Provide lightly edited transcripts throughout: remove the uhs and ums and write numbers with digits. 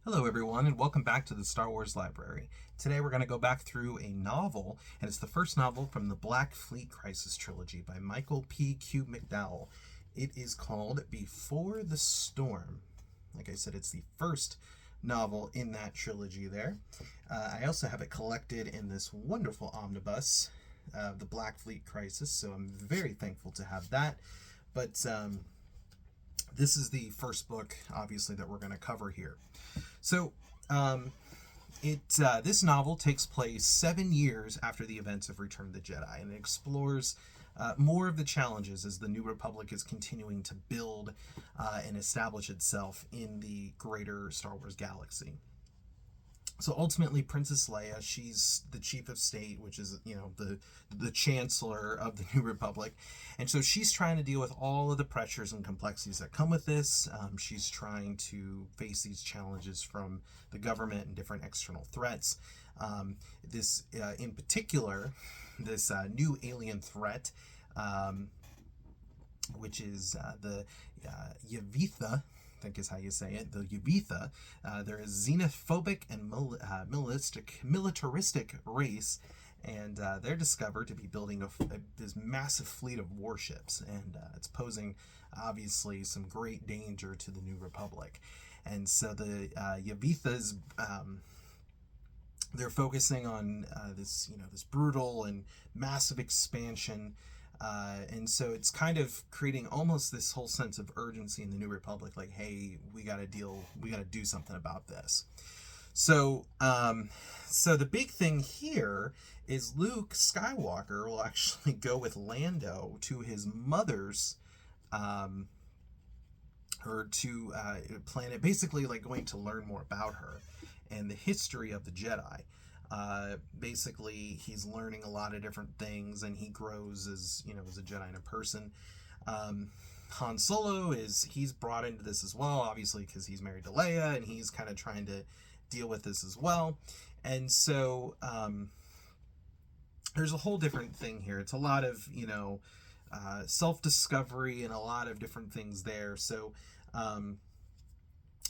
Hello everyone, and welcome back to the Star Wars Library. Today we're going to go back through a novel, and it's the first novel from the Black Fleet Crisis Trilogy by Michael P. Kube-McDowell. It is called Before the Storm. Like I said, it's the first novel in that trilogy there. I also have it collected in this wonderful omnibus, the Black Fleet Crisis, so I'm very thankful to have that. But this is the first book, obviously, that we're going to cover here. So, this novel takes place 7 years after the events of Return of the Jedi, and it explores more of the challenges as the New Republic is continuing to build and establish itself in the greater Star Wars galaxy. So ultimately, Princess Leia, she's the chief of state, which is, the chancellor of the New Republic. And so she's trying to deal with all of the pressures and complexities that come with this. She's trying to face these challenges from the government and different external threats. In particular, this new alien threat, which is the Yavitha, I think is how you say it, the Yavitha. They're a xenophobic and militaristic race, and they're discovered to be building this massive fleet of warships, and it's posing, obviously, some great danger to the New Republic. And so the Yavithas, they're focusing on this brutal and massive expansion. And so it's kind of creating almost this whole sense of urgency in the New Republic, like, hey, we got to do something about this. So, the big thing here is Luke Skywalker will actually go with Lando to his mother's, planet, basically like going to learn more about her and the history of the Jedi. Basically, he's learning a lot of different things, and he grows as a Jedi and a person. Han Solo he's brought into this as well, obviously, because he's married to Leia, and he's kind of trying to deal with this as well. And so there's a whole different thing here. It's a lot of self-discovery and a lot of different things there. So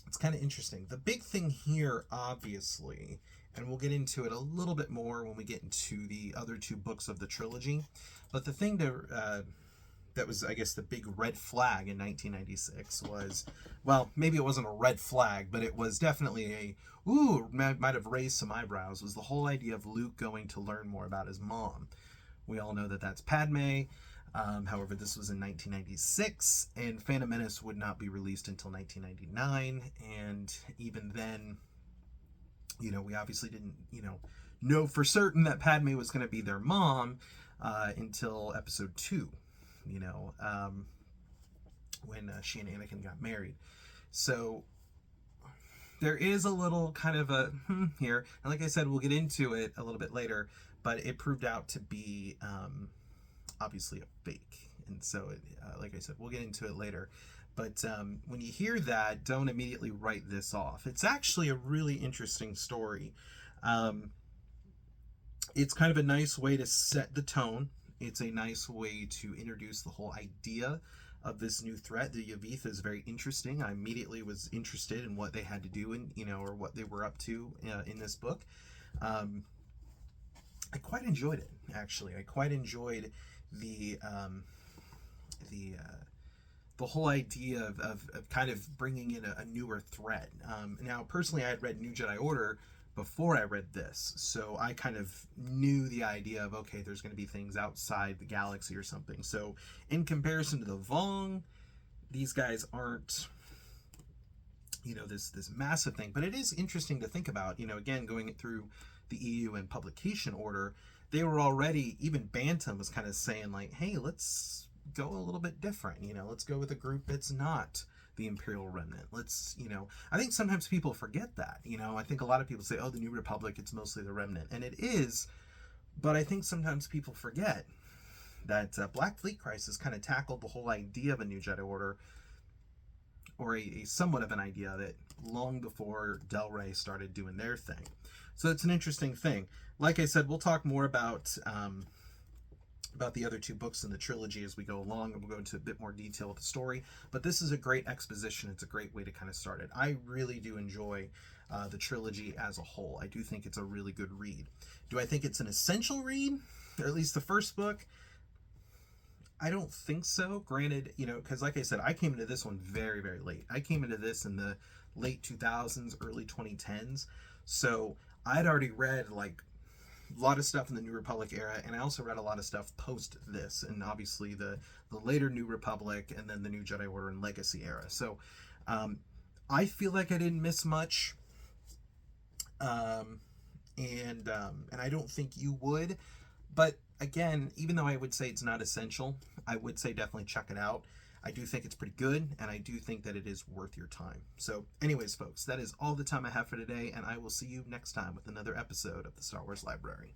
it's kind of interesting. The big thing here, obviously, and we'll get into it a little bit more when we get into the other two books of the trilogy, but the thing that was, I guess, the big red flag in 1996 was, well, maybe it wasn't a red flag, but it was definitely might have raised some eyebrows, was the whole idea of Luke going to learn more about his mom. We all know that that's Padme. However, this was in 1996, and Phantom Menace would not be released until 1999, and even then, we obviously didn't, know for certain that Padme was going to be their mom until Episode 2, when she and Anakin got married. So there is a little kind of a here, and like I said, we'll get into it a little bit later, but it proved out to be obviously a fake, and so like I said, we'll get into it later. But when you hear that, don't immediately write this off. It's actually a really interesting story. It's kind of a nice way to set the tone. It's a nice way to introduce the whole idea of this new threat. The Yavith is very interesting. I immediately was interested in what they had to do or what they were up to in this book. I quite enjoyed it, actually. I quite enjoyed the whole idea of kind of bringing in a newer threat. Now, personally, I had read New Jedi Order before I read this, so I kind of knew the idea of, okay, there's going to be things outside the galaxy or something. So in comparison to the Vong, these guys aren't this massive thing, but it is interesting to think about. Again, going through the EU and publication order, they were already, even Bantam was kind of saying, like, hey, let's go a little bit different. Let's go with a group that's not the Imperial Remnant. I think sometimes people forget that. I think a lot of people say, oh, the New Republic, it's mostly the Remnant, and it is, but I think sometimes people forget that Black Fleet Crisis kind of tackled the whole idea of a New Jedi Order, or a somewhat of an idea of it, long before Del Rey started doing their thing. So it's an interesting thing. Like I said, we'll talk more about about the other two books in the trilogy as we go along, and we'll go into a bit more detail with the story. But this is a great exposition. It's a great way to kind of start it. I really do enjoy the trilogy as a whole. I do think it's a really good read. Do I think it's an essential read, or at least the first book? I don't think so. Granted, because like I said, I came into this one very, very late. I came into this in the late 2000s, early 2010s. So I'd already read like a lot of stuff in the New Republic era, and I also read a lot of stuff post this, and obviously the later New Republic, and then the New Jedi Order and Legacy era. So I feel like I didn't miss much, and I don't think you would. But again, even though I would say it's not essential, I would say definitely check it out. I do think it's pretty good, and I do think that it is worth your time. So anyways, folks, that is all the time I have for today, and I will see you next time with another episode of the Star Wars Library.